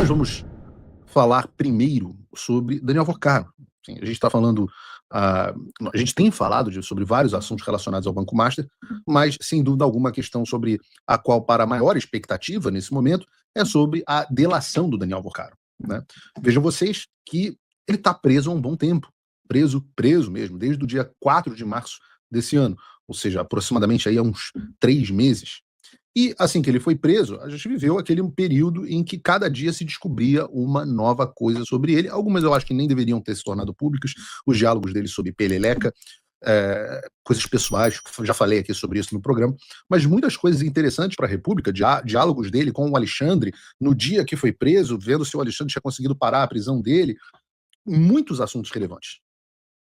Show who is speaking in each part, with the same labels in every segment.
Speaker 1: nós vamos falar primeiro sobre Daniel Porcaro. Sim, a gente está falando, a gente tem falado sobre vários assuntos relacionados ao Banco Master, mas sem dúvida alguma a questão sobre a qual para a maior expectativa nesse momento é sobre a delação do Daniel Porcaro, né? Vejam vocês que ele está preso há um bom tempo, preso mesmo, desde o dia 4 de março desse ano, ou seja, aproximadamente aí há uns 3 meses. E assim que ele foi preso, a gente viveu aquele período em que cada dia se descobria uma nova coisa sobre ele. Algumas eu acho que nem deveriam ter se tornado públicas, os diálogos dele sobre Peleleca, coisas pessoais, já falei aqui sobre isso no programa, mas muitas coisas interessantes para a República, diálogos dele com o Alexandre, no dia que foi preso, vendo se o Alexandre tinha conseguido parar a prisão dele, muitos assuntos relevantes.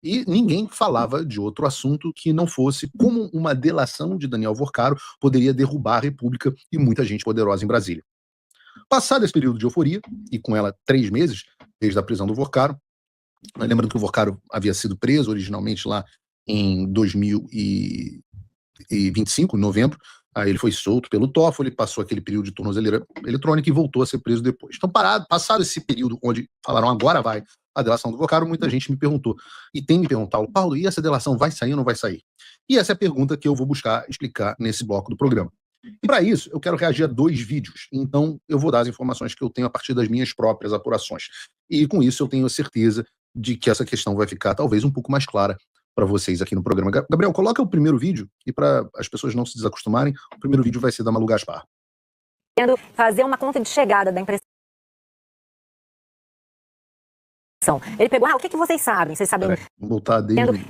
Speaker 1: E ninguém falava de outro assunto que não fosse como uma delação de Daniel Porcaro poderia derrubar a República e muita gente poderosa em Brasília. Passado esse período de euforia, e com ela 3 meses, desde a prisão do Porcaro, lembrando que o Porcaro havia sido preso originalmente lá em 2025, em novembro, aí ele foi solto pelo Toffoli, passou aquele período de tornozeleira eletrônica e voltou a ser preso depois. Então, passado esse período onde falaram agora vai a delação do Porcaro, muita gente me perguntou, e tem me perguntado, Paulo, e essa delação vai sair ou não vai sair? E essa é a pergunta que eu vou buscar explicar nesse bloco do programa. E para isso, eu quero reagir a 2 vídeos, então eu vou dar as informações que eu tenho a partir das minhas próprias apurações. E com isso eu tenho a certeza de que essa questão vai ficar talvez um pouco mais clara para vocês aqui no programa. Gabriel, coloca o primeiro vídeo, e para as pessoas não se desacostumarem, o primeiro vídeo vai ser da Malu Gaspar.
Speaker 2: Fazer uma conta de chegada da impressão. Ele pegou, o que vocês sabem? Vocês sabem...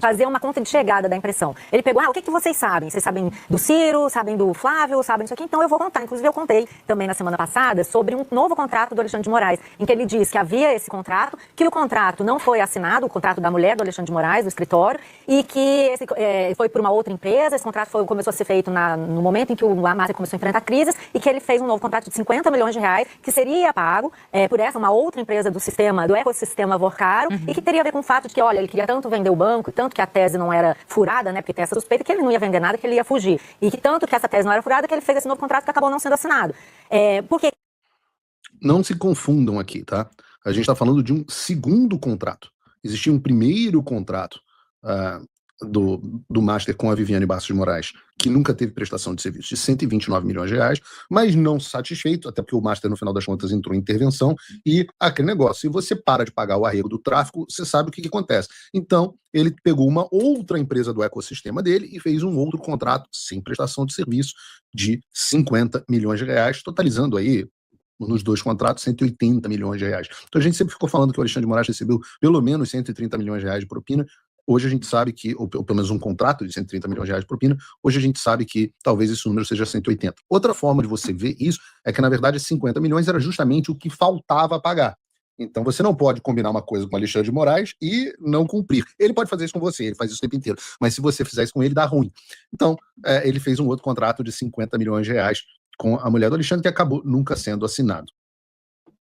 Speaker 2: Fazer uma conta de chegada da impressão. Ele pegou, o que vocês sabem? Vocês sabem do Ciro, sabem do Flávio, sabem disso aqui? Então eu vou contar. Inclusive eu contei também na semana passada sobre um novo contrato do Alexandre de Moraes, em que ele diz que havia esse contrato, que o contrato não foi assinado, o contrato da mulher do Alexandre de Moraes, do escritório, e que foi por uma outra empresa, esse contrato começou a ser feito no momento em que o Master começou a enfrentar crises, e que ele fez um novo contrato de 50 milhões de reais, que seria pago por uma outra empresa do ecossistema Porcaro, e que teria a ver com o fato de que, olha, ele queria tanto vender o banco, tanto que a tese não era furada, né, porque tem essa suspeita que ele não ia vender nada, que ele ia fugir. E que tanto que essa tese não era furada, que ele fez esse novo contrato que acabou não sendo assinado. Porque...
Speaker 1: Não se confundam aqui, tá? A gente está falando de um segundo contrato. Existia um primeiro contrato do Master com a Viviane Bastos de Moraes, que nunca teve prestação de serviço, de 129 milhões de reais, mas não satisfeito, até porque o Master, no final das contas, entrou em intervenção, e aquele negócio, se você para de pagar o arrego do tráfico, você sabe o que acontece. Então, ele pegou uma outra empresa do ecossistema dele e fez um outro contrato, sem prestação de serviço, de 50 milhões de reais, totalizando aí, nos 2 contratos, 180 milhões de reais. Então a gente sempre ficou falando que o Alexandre de Moraes recebeu pelo menos 130 milhões de reais de propina. Hoje a gente sabe que, ou pelo menos um contrato de 130 milhões de reais de propina, hoje a gente sabe que talvez esse número seja 180. Outra forma de você ver isso é que, na verdade, 50 milhões era justamente o que faltava pagar. Então você não pode combinar uma coisa com o Alexandre de Moraes e não cumprir. Ele pode fazer isso com você, ele faz isso o tempo inteiro, mas se você fizer isso com ele, dá ruim. Então, ele fez um outro contrato de 50 milhões de reais com a mulher do Alexandre, que acabou nunca sendo assinado.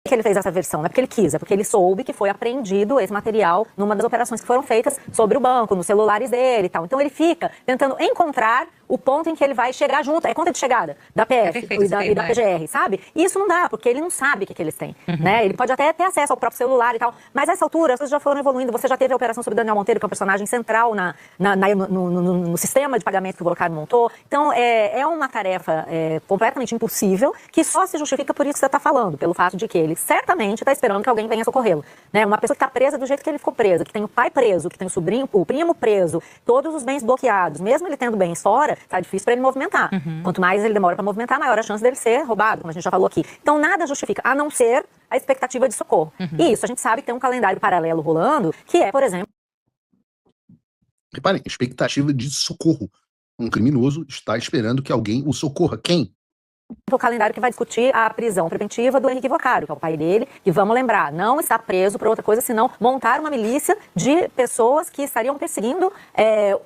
Speaker 2: Que ele fez essa versão, não é porque ele quis, é porque ele soube que foi apreendido esse material numa das operações que foram feitas sobre o banco, nos celulares dele e tal. Então ele fica tentando encontrar o ponto em que ele vai chegar junto, é conta de chegada da PF e da PGR, sabe? E isso não dá, porque ele não sabe o que eles têm, né? Ele pode até ter acesso ao próprio celular e tal, mas a essa altura as coisas já foram evoluindo. Você já teve a operação sobre Daniel Monteiro, que é um personagem central no sistema de pagamento que o Porcaro montou. Então é uma tarefa completamente impossível, que só se justifica por isso que você está falando, pelo fato de que ele certamente está esperando que alguém venha socorrê-lo, né? Uma pessoa que está presa do jeito que ele ficou presa, que tem o pai preso, que tem o primo preso, todos os bens bloqueados, mesmo ele tendo bens fora, tá difícil para ele movimentar. Quanto mais ele demora para movimentar, maior a chance dele ser roubado, como a gente já falou aqui. Então nada justifica, a não ser a expectativa de socorro. E isso a gente sabe que tem um calendário paralelo rolando, que é, por exemplo...
Speaker 1: Reparem, expectativa de socorro. Um criminoso está esperando que alguém o socorra. Quem?
Speaker 2: O calendário que vai discutir a prisão preventiva do Henrique Porcaro, que é o pai dele, e vamos lembrar, não está preso por outra coisa, senão montar uma milícia de pessoas que estariam perseguindo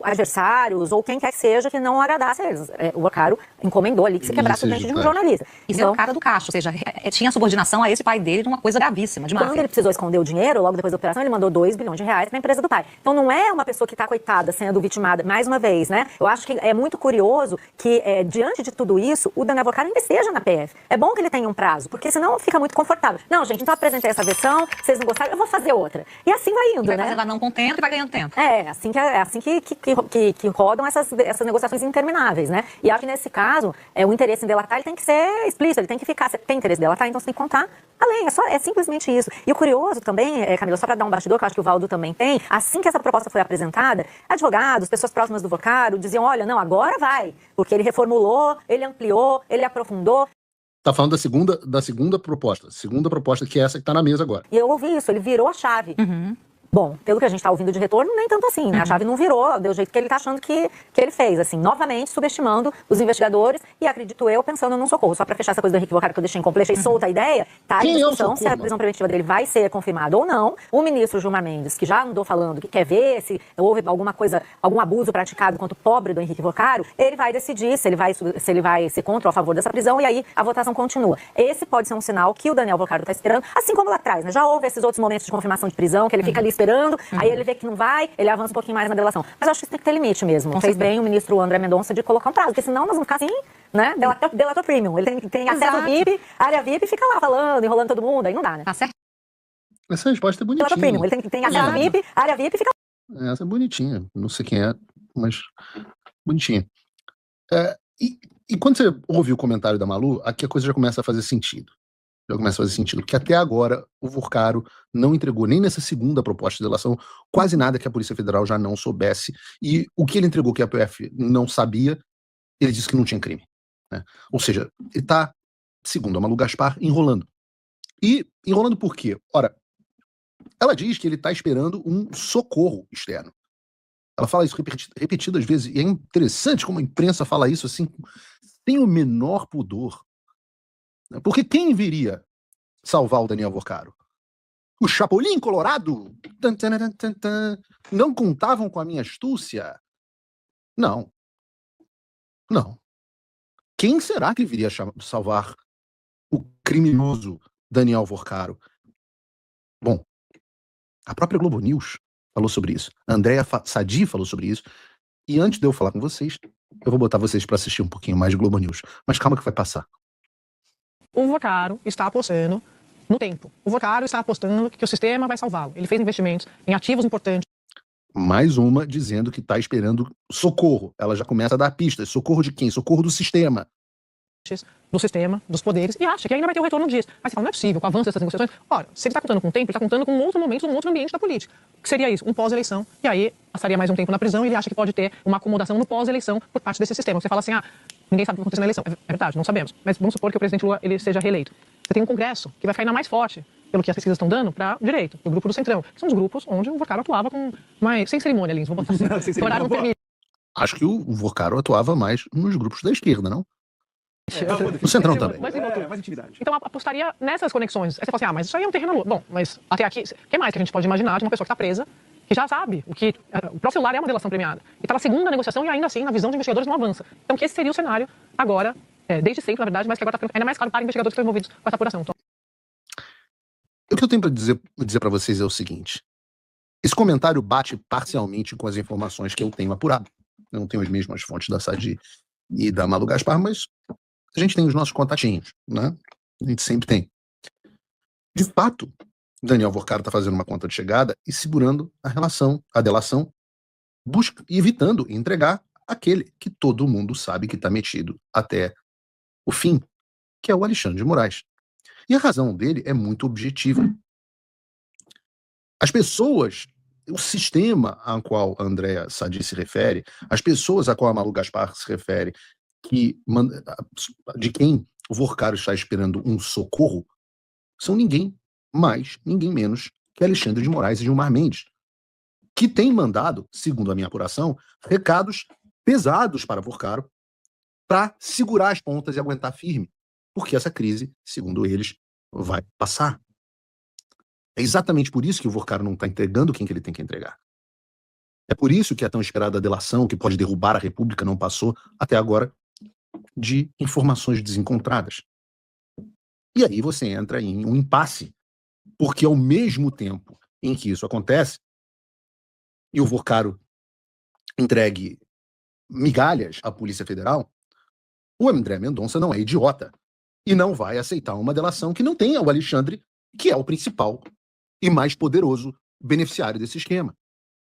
Speaker 2: adversários ou quem quer que seja que não agradasse a eles. O Porcaro encomendou ali que se quebrasse o dente de um jornalista.
Speaker 3: Isso é o cara do caixa, ou seja, tinha subordinação a esse pai dele de uma coisa gravíssima, de máfia.
Speaker 2: Quando ele precisou esconder o dinheiro, logo depois da operação, ele mandou 2 bilhões de reais para a empresa do pai. Então não é uma pessoa que está, coitada, sendo vitimada, mais uma vez, né? Eu acho que é muito curioso que, diante de tudo isso, o Daniel Porcaro ainda esteja na PF. É bom que ele tenha um prazo, porque senão fica muito confortável. Não, gente, então apresentei essa versão, vocês não gostaram, eu vou fazer outra. E assim vai indo,
Speaker 3: Vai
Speaker 2: né?
Speaker 3: fazendo não com tempo e vai ganhando tempo.
Speaker 2: É assim que rodam essas negociações intermináveis, né? E acho que nesse caso, o interesse em delatar ele tem que ser explícito, ele tem que ficar. Você tem interesse em delatar, então você tem que contar além. É simplesmente isso. E o curioso também, Camila, só para dar um bastidor, que eu acho que o Valdo também tem, assim que essa proposta foi apresentada, advogados, pessoas próximas do Vocaro diziam: olha, não, agora vai, porque ele reformulou, ele ampliou, ele aprofundou.
Speaker 1: Tá falando da segunda proposta que é essa que tá na mesa agora.
Speaker 2: E eu ouvi isso, ele virou a chave. Bom, pelo que a gente está ouvindo de retorno, nem tanto assim, né? A chave não virou, deu o jeito que ele está achando que ele fez, assim, novamente subestimando os investigadores e, acredito eu, pensando num socorro. Só para fechar essa coisa do Henrique Vocaro que eu deixei incompleta, deixei solta a ideia, tá em discussão se a prisão preventiva dele vai ser confirmada ou não. O ministro Gilmar Mendes, que já andou falando que quer ver se houve alguma coisa, algum abuso praticado contra o pobre do Henrique Vocaro, ele vai decidir se ele vai ser contra ou a favor dessa prisão e aí a votação continua. Esse pode ser um sinal que o Daniel Vocaro está esperando, assim como lá atrás, né? Já houve esses outros momentos de confirmação de prisão, que ele fica ali esperando, aí ele vê que não vai, ele avança um pouquinho mais na delação. Mas eu acho que isso tem que ter limite mesmo. Fez bem o ministro André Mendonça de colocar um prazo, porque senão nós vamos ficar assim, né? Delator premium. Ele tem acesso VIP, área VIP e fica lá falando, enrolando todo mundo, aí não dá, né?
Speaker 3: Tá certo?
Speaker 1: Essa resposta é bonitinha.
Speaker 2: Delator premium. Ele tem acesso VIP, área VIP e fica lá.
Speaker 1: Essa é bonitinha. Não sei quem é, mas bonitinha. E quando você ouve o comentário da Malu, aqui a coisa já começa a fazer sentido. Porque até agora o Vocaro não entregou nem nessa segunda proposta de delação quase nada que a Polícia Federal já não soubesse, e o que ele entregou que a PF não sabia, ele disse que não tinha crime, né? Ou seja, ele está, segundo a Malu Gaspar, enrolando. E enrolando por quê? Ora, ela diz que ele está esperando um socorro externo. Ela fala isso repetidas vezes, e é interessante como a imprensa fala isso assim, sem o menor pudor. Porque quem viria salvar o Daniel Vocaro? O Chapolin Colorado? Não contavam com a minha astúcia? Não. Quem será que viria salvar o criminoso Daniel Vocaro? Bom, a própria Globo News falou sobre isso. A Andréa Sadi falou sobre isso. E antes de eu falar com vocês, eu vou botar vocês para assistir um pouquinho mais de Globo News. Mas calma que vai passar.
Speaker 4: O Vocaro está apostando no tempo. O Vocaro está apostando que o sistema vai salvá-lo. Ele fez investimentos em ativos importantes.
Speaker 1: Mais uma dizendo que está esperando socorro. Ela já começa a dar pistas. Socorro de quem? Socorro do sistema.
Speaker 4: Do sistema, dos poderes, e acha que ainda vai ter o retorno disso. Mas você fala, não é possível, com o avanço dessas negociações. Ora, se ele está contando com o tempo, ele está contando com um outro momento, um outro ambiente da política. O que seria isso? Um pós-eleição. E aí, passaria mais um tempo na prisão e ele acha que pode ter uma acomodação no pós-eleição por parte desse sistema. Você fala assim, ninguém sabe o que vai acontecer na eleição. É verdade, não sabemos. Mas vamos supor que o presidente Lula ele seja reeleito. Você tem um Congresso que vai ficar ainda mais forte, pelo que as pesquisas estão dando, para o direito, o grupo do Centrão. Que são os grupos onde o Vocaro atuava com mais... sem cerimônia, Lins, vou botar assim.
Speaker 1: Acho que o Vocaro atuava mais nos grupos da esquerda, não? O Centrão também.
Speaker 4: Mais intimidade. Então, apostaria nessas conexões. Aí você fala assim, mas isso aí é um terreno louco. Bom, mas até aqui, o que mais que a gente pode imaginar de uma pessoa que está presa, que já sabe o que o próprio celular é uma delação premiada. E está na segunda negociação e ainda assim, na visão de investigadores, não avança. Então, que esse seria o cenário agora, desde sempre, na verdade, mas que agora está ficando ainda mais claro para investigadores que estão envolvidos com essa apuração. Então,
Speaker 1: o que eu tenho para dizer para vocês é o seguinte. Esse comentário bate parcialmente com as informações que eu tenho apurado. Eu não tenho as mesmas fontes da Sadi e da Malu Gaspar, mas a gente tem os nossos contatinhos, né? A gente sempre tem. De fato, Daniel Vocaro está fazendo uma conta de chegada e segurando a delação, e evitando entregar aquele que todo mundo sabe que está metido até o fim, que é o Alexandre de Moraes. E a razão dele é muito objetiva. As pessoas, o sistema a qual a Andréa Sadi se refere, as pessoas a qual a Malu Gaspar se refere, de quem o Vocaro está esperando um socorro, são ninguém mais, ninguém menos que Alexandre de Moraes e Gilmar Mendes, que tem mandado, segundo a minha apuração, recados pesados para Vocaro para segurar as pontas e aguentar firme, porque essa crise, segundo eles, vai passar. É exatamente por isso que o Vocaro não está entregando quem que ele tem que entregar. É por isso que a tão esperada delação, que pode derrubar a República, não passou até agora, de informações desencontradas. E aí você entra em um impasse, porque ao mesmo tempo em que isso acontece, e o Vocaro entregue migalhas à Polícia Federal, o André Mendonça não é idiota e não vai aceitar uma delação que não tenha o Alexandre, que é o principal e mais poderoso beneficiário desse esquema.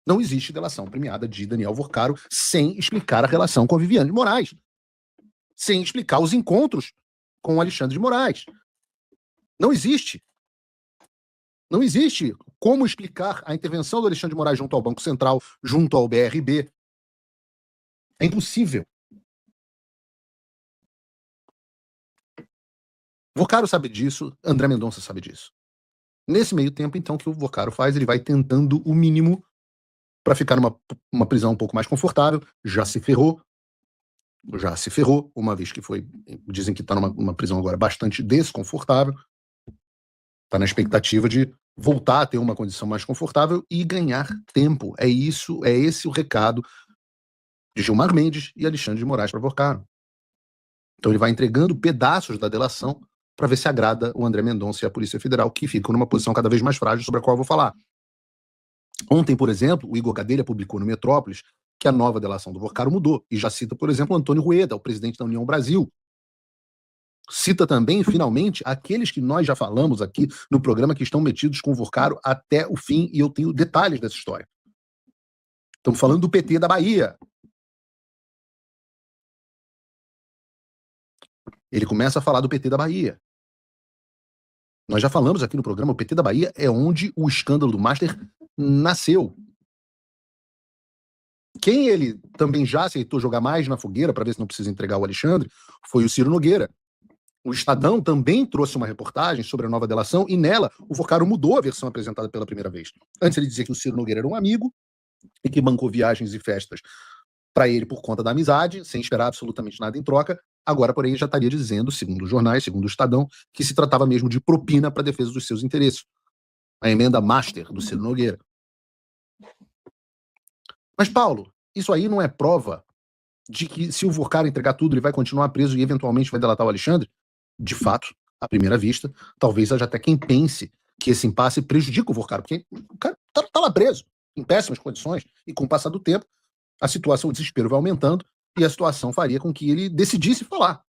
Speaker 1: Não existe delação premiada de Daniel Vorcaro sem explicar a relação com a Viviane de Moraes, sem explicar os encontros com o Alexandre de Moraes. Não existe. Não existe como explicar a intervenção do Alexandre de Moraes junto ao Banco Central, junto ao BRB. É impossível. Vorcaro sabe disso, André Mendonça sabe disso. Nesse meio tempo, então, que o Vorcaro faz, ele vai tentando o mínimo para ficar numa prisão um pouco mais confortável. Já se ferrou, uma vez que foi, dizem que está numa prisão agora bastante desconfortável, está na expectativa de voltar a ter uma condição mais confortável e ganhar tempo. É esse o recado de Gilmar Mendes e Alexandre de Moraes para Vorcaro. Então ele vai entregando pedaços da delação para ver se agrada o André Mendonça e a Polícia Federal, que ficam numa posição cada vez mais frágil, sobre a qual eu vou falar. Ontem, por exemplo, o Igor Gadelha publicou no Metrópolis que a nova delação do Vorcaro mudou, e já cita, por exemplo, Antônio Rueda, o presidente da União Brasil. Cita também, finalmente, aqueles que nós já falamos aqui no programa que estão metidos com o Vorcaro até o fim, e eu tenho detalhes dessa história. Estamos falando do PT da Bahia. Ele começa a falar do PT da Bahia. Nós já falamos aqui no programa, o PT da Bahia é onde o escândalo do Master nasceu. Quem ele também já aceitou jogar mais na fogueira para ver se não precisa entregar o Alexandre foi o Ciro Nogueira. O Estadão também trouxe uma reportagem sobre a nova delação e nela o Vorcaro mudou a versão apresentada pela primeira vez. Antes ele dizia que o Ciro Nogueira era um amigo e que bancou viagens e festas para ele por conta da amizade, sem esperar absolutamente nada em troca. Agora, porém, já estaria dizendo, segundo os jornais, segundo o Estadão, que se tratava mesmo de propina para a defesa dos seus interesses. A emenda Master do Ciro Nogueira. Mas, Paulo, isso aí não é prova de que se o Vorcaro entregar tudo, ele vai continuar preso e eventualmente vai delatar o Alexandre? De fato, à primeira vista, talvez haja até quem pense que esse impasse prejudica o Vorcaro, porque o cara tá lá preso, em péssimas condições, e com o passar do tempo, a situação, o desespero vai aumentando, e a situação faria com que ele decidisse falar,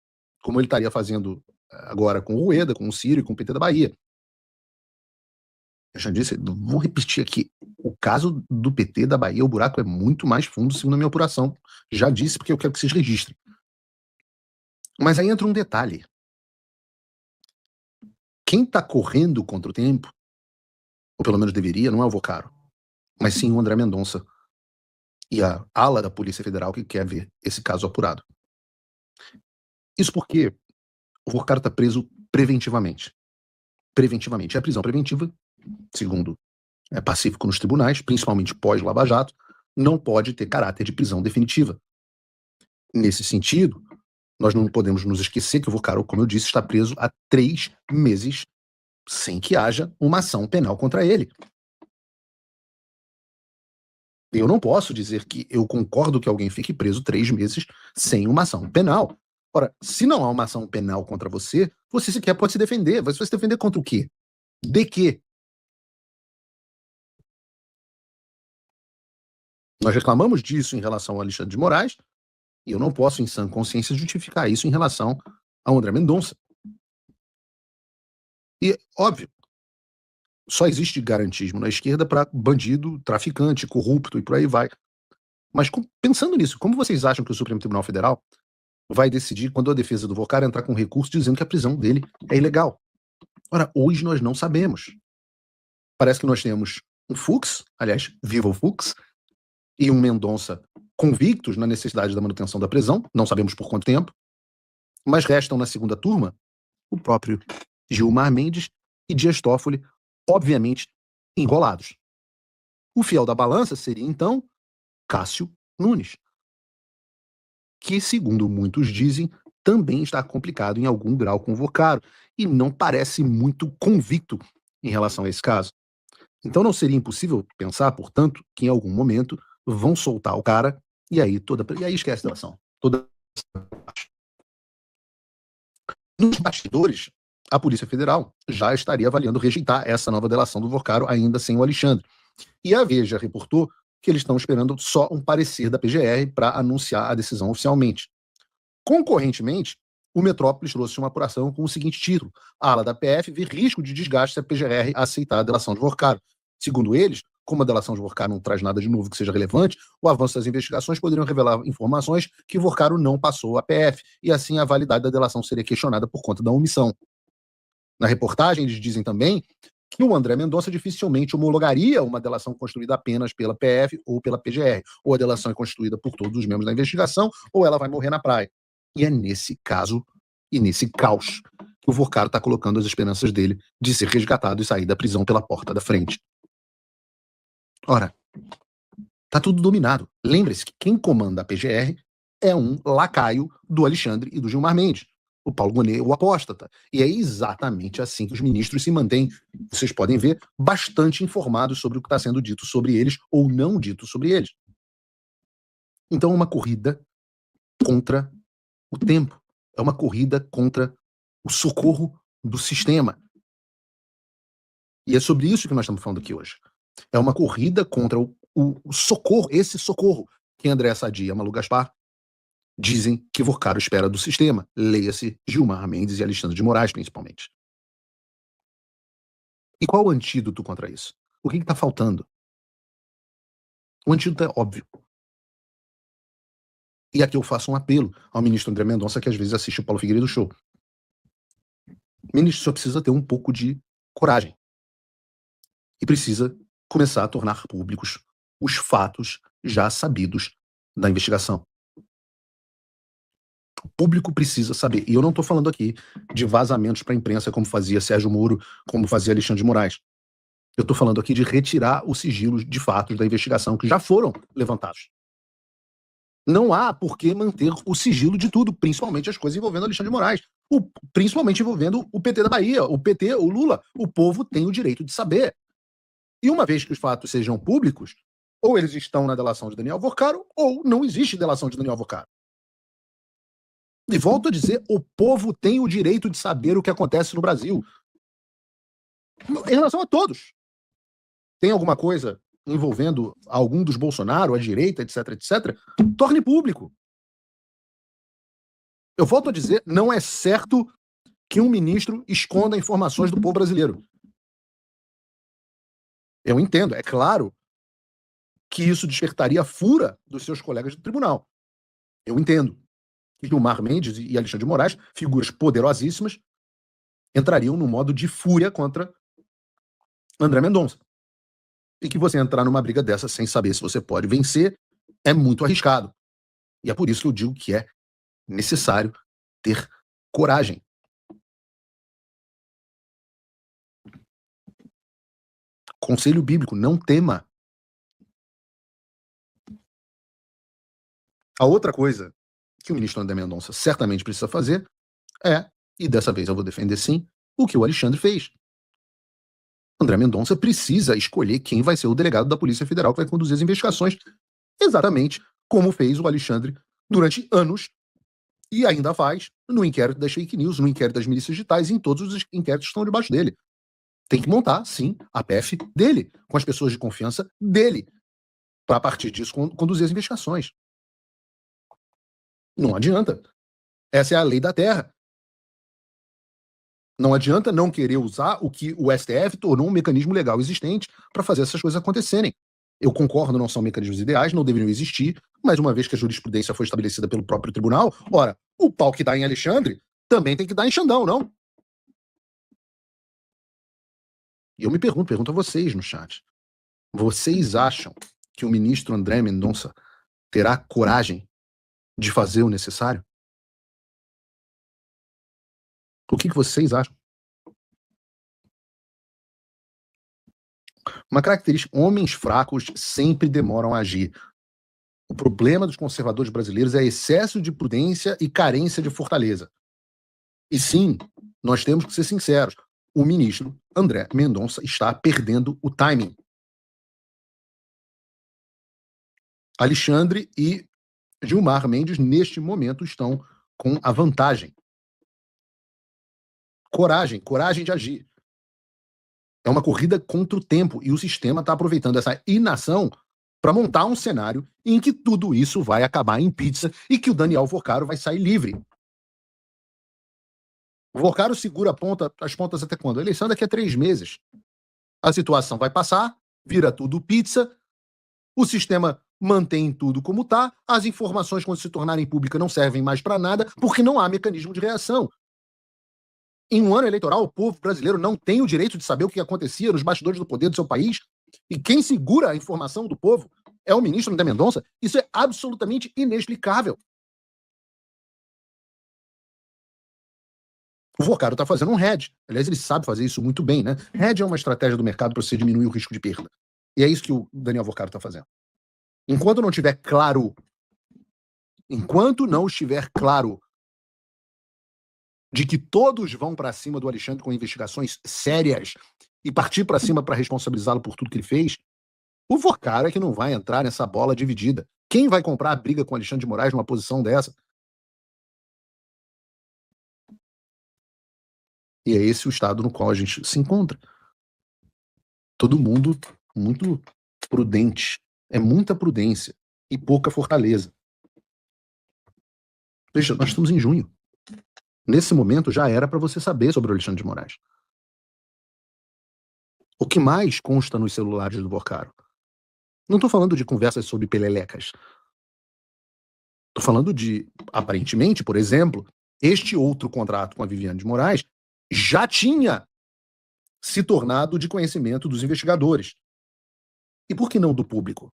Speaker 1: como ele estaria fazendo agora com o Rueda, com o Ciro e com o PT da Bahia. Eu já disse, vou repetir aqui, o caso do PT da Bahia, o buraco é muito mais fundo, segundo a minha apuração. Já disse, porque eu quero que vocês registrem. Mas aí entra um detalhe. Quem está correndo contra o tempo, ou pelo menos deveria, não é o Vorcaro, mas sim o André Mendonça e a ala da Polícia Federal que quer ver esse caso apurado. Isso porque o Vorcaro está preso preventivamente. Preventivamente. A prisão preventiva, segundo é pacífico nos tribunais, principalmente pós-Lava Jato, não pode ter caráter de prisão definitiva. Nesse sentido, nós não podemos nos esquecer que o Vorcaro, como eu disse, está preso há 3 meses sem que haja uma ação penal contra ele. Eu não posso dizer que eu concordo que alguém fique preso 3 meses sem uma ação penal. Ora, se não há uma ação penal contra você, você sequer pode se defender. Você vai se defender contra o quê? De quê? Nós reclamamos disso em relação ao Alexandre de Moraes, e eu não posso, em sã consciência, justificar isso em relação ao André Mendonça. E, óbvio, só existe garantismo na esquerda para bandido, traficante, corrupto e por aí vai. Mas pensando nisso, como vocês acham que o Supremo Tribunal Federal vai decidir quando a defesa do Vorcaro entrar com recurso dizendo que a prisão dele é ilegal? Ora, hoje nós não sabemos. Parece que nós temos um Fux, aliás, viva o Fux, e um Mendonça convictos na necessidade da manutenção da prisão, não sabemos por quanto tempo, mas restam na segunda turma o próprio Gilmar Mendes e Dias Toffoli, obviamente enrolados. O fiel da balança seria, então, Cássio Nunes, que, segundo muitos dizem, também está complicado em algum grau com o Vorcaro e não parece muito convicto em relação a esse caso. Então não seria impossível pensar, portanto, que em algum momento vão soltar o cara e aí esquece a delação. Nos bastidores, a Polícia Federal já estaria avaliando rejeitar essa nova delação do Vorcaro ainda sem o Alexandre. E a Veja reportou que eles estão esperando só um parecer da PGR para anunciar a decisão oficialmente. Concorrentemente, o Metrópolis trouxe uma apuração com o seguinte título: a ala da PF vê risco de desgaste se a PGR aceitar a delação de Vorcaro. Segundo eles, como a delação de Vorcaro não traz nada de novo que seja relevante, o avanço das investigações poderiam revelar informações que Vorcaro não passou à PF, e assim a validade da delação seria questionada por conta da omissão. Na reportagem, eles dizem também que o André Mendonça dificilmente homologaria uma delação construída apenas pela PF ou pela PGR. Ou a delação é constituída por todos os membros da investigação, ou ela vai morrer na praia. E é nesse caso, e nesse caos, que o Vorcaro está colocando as esperanças dele de ser resgatado e sair da prisão pela porta da frente. Ora, tá tudo dominado. Lembre-se que quem comanda a PGR é um lacaio do Alexandre e do Gilmar Mendes. O Paulo Gonet, o apóstata. E é exatamente assim que os ministros se mantêm, vocês podem ver, bastante informados sobre o que está sendo dito sobre eles ou não dito sobre eles. Então é uma corrida contra o tempo. É uma corrida contra o socorro do sistema. E é sobre isso que nós estamos falando aqui hoje. É uma corrida contra o socorro, esse socorro que André Sadi e Malu Gaspar dizem que Vorcaro espera do sistema. Leia-se Gilmar Mendes e Alexandre de Moraes, principalmente. E qual o antídoto contra isso? O que está faltando? O antídoto é óbvio. E aqui eu faço um apelo ao ministro André Mendonça, que às vezes assiste o Paulo Figueiredo Show. Ministro, só precisa ter um pouco de coragem. E precisa começar a tornar públicos os fatos já sabidos da investigação. O público precisa saber. E eu não estou falando aqui de vazamentos para a imprensa, como fazia Sérgio Moro, como fazia Alexandre de Moraes. Eu estou falando aqui de retirar os sigilos de fatos da investigação que já foram levantados. Não há por que manter o sigilo de tudo, principalmente as coisas envolvendo Alexandre de Moraes, principalmente envolvendo o PT da Bahia, o PT, o Lula. O povo tem o direito de saber. E uma vez que os fatos sejam públicos, ou eles estão na delação de Daniel Vorcaro, ou não existe delação de Daniel Vorcaro. E volto a dizer, o povo tem o direito de saber o que acontece no Brasil. Em relação a todos. Tem alguma coisa envolvendo algum dos Bolsonaro, a direita, etc, etc, torne público. Eu volto a dizer, não é certo que um ministro esconda informações do povo brasileiro. Eu entendo, é claro que isso despertaria a fúria dos seus colegas do tribunal. Eu entendo. Gilmar Mendes e Alexandre de Moraes, figuras poderosíssimas, entrariam no modo de fúria contra André Mendonça. E que você entrar numa briga dessa sem saber se você pode vencer é muito arriscado. E é por isso que eu digo que é necessário ter coragem. Conselho bíblico, não tema. A outra coisa que o ministro André Mendonça certamente precisa fazer é, e dessa vez eu vou defender sim, o que o Alexandre fez. André Mendonça precisa escolher quem vai ser o delegado da Polícia Federal que vai conduzir as investigações, exatamente como fez o Alexandre durante anos e ainda faz no inquérito das fake news, no inquérito das milícias digitais e em todos os inquéritos que estão debaixo dele. Tem que montar, sim, a PF dele, com as pessoas de confiança dele, para a partir disso conduzir as investigações. Não adianta. Essa é a lei da terra. Não adianta não querer usar o que o STF tornou um mecanismo legal existente para fazer essas coisas acontecerem. Eu concordo, não são mecanismos ideais, não deveriam existir, mas uma vez que a jurisprudência foi estabelecida pelo próprio tribunal, ora, o pau que dá em Alexandre também tem que dar em Xandão, não? E eu me pergunto a vocês no chat, vocês acham que o ministro André Mendonça terá coragem de fazer o necessário? O que vocês acham? Uma característica, homens fracos sempre demoram a agir. O problema dos conservadores brasileiros é excesso de prudência e carência de fortaleza. E sim, nós temos que ser sinceros, o ministro André Mendonça está perdendo o timing. Alexandre e Gilmar Mendes, neste momento, estão com a vantagem. Coragem de agir. É uma corrida contra o tempo e o sistema está aproveitando essa inação para montar um cenário em que tudo isso vai acabar em pizza e que o Daniel Vorcaro vai sair livre. O Vorcaro segura as pontas até quando? A eleição daqui a 3 meses. A situação vai passar, vira tudo pizza, o sistema mantém tudo como está, as informações, quando se tornarem públicas, não servem mais para nada, porque não há mecanismo de reação. Em um ano eleitoral, o povo brasileiro não tem o direito de saber o que acontecia nos bastidores do poder do seu país, e quem segura a informação do povo é o ministro André Mendonça. Isso é absolutamente inexplicável. O Vorcaro está fazendo um hedge. Aliás, ele sabe fazer isso muito bem, né? Hedge é uma estratégia do mercado para você diminuir o risco de perda. E é isso que o Daniel Vorcaro está fazendo. Enquanto não estiver claro de que todos vão para cima do Alexandre com investigações sérias e partir para cima para responsabilizá-lo por tudo que ele fez, o Vorcaro é que não vai entrar nessa bola dividida. Quem vai comprar a briga com o Alexandre de Moraes numa posição dessa? E é esse o estado no qual a gente se encontra. Todo mundo muito prudente. É muita prudência e pouca fortaleza. Veja, nós estamos em junho. Nesse momento já era para você saber sobre o Alexandre de Moraes. O que mais consta nos celulares do Vorcaro? Não estou falando de conversas sobre pelelecas. Estou falando de, aparentemente, por exemplo, este outro contrato com a Viviane de Moraes já tinha se tornado de conhecimento dos investigadores. E por que não do público?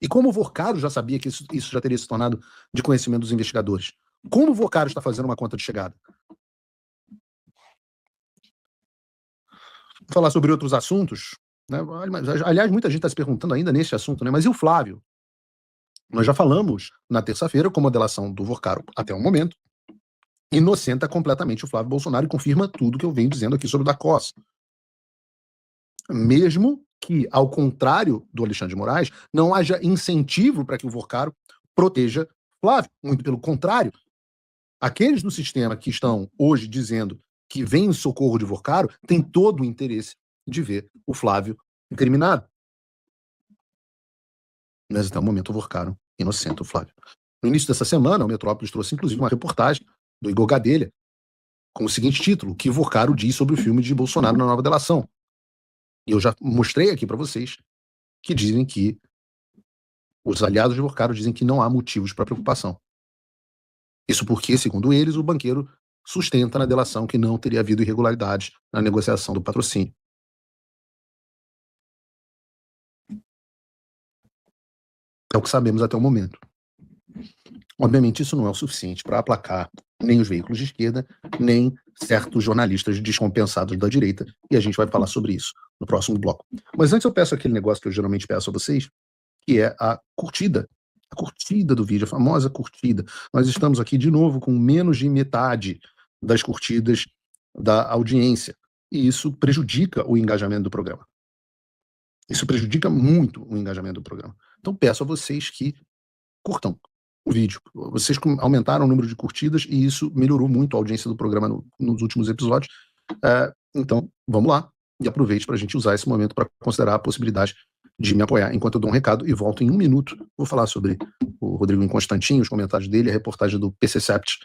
Speaker 1: E como o Vorcaro já sabia que isso já teria se tornado de conhecimento dos investigadores? Como o Vorcaro está fazendo uma conta de chegada? Vou falar sobre outros assuntos, né? Aliás, muita gente está se perguntando ainda nesse assunto, né? Mas e o Flávio? Nós já falamos na terça-feira como a delação do Vorcaro, até o momento, inocenta completamente o Flávio Bolsonaro e confirma tudo que eu venho dizendo aqui sobre o da Costa. Mesmo que, ao contrário do Alexandre de Moraes, não haja incentivo para que o Vorcaro proteja Flávio. Muito pelo contrário. Aqueles do sistema que estão hoje dizendo que vem em socorro de Vorcaro têm todo o interesse de ver o Flávio incriminado. Mas até o momento o Vorcaro inocenta o Flávio. No início dessa semana, o Metrópolis trouxe inclusive uma reportagem do Igor Gadelha com o seguinte título: o que Vorcaro diz sobre o filme de Bolsonaro na nova delação. E eu já mostrei aqui para vocês que dizem que os aliados de Vorcaro dizem que não há motivos para preocupação. Isso porque, segundo eles, o banqueiro sustenta na delação que não teria havido irregularidades na negociação do patrocínio. É o que sabemos até o momento. Obviamente, isso não é o suficiente para aplacar nem os veículos de esquerda, nem certos jornalistas descompensados da direita, e a gente vai falar sobre isso no próximo bloco. Mas antes eu peço aquele negócio que eu geralmente peço a vocês, que é a curtida do vídeo, a famosa curtida. Nós estamos aqui de novo com menos de metade das curtidas da audiência, e isso prejudica o engajamento do programa. Isso prejudica muito o engajamento do programa. Então peço a vocês que curtam o vídeo. Vocês aumentaram o número de curtidas e isso melhorou muito a audiência do programa nos últimos episódios. Então, vamos lá e aproveite para a gente usar esse momento para considerar a possibilidade de me apoiar. Enquanto eu dou um recado e volto em 1 minuto, vou falar sobre o Rodrigo Constantino, os comentários dele, a reportagem do PCCept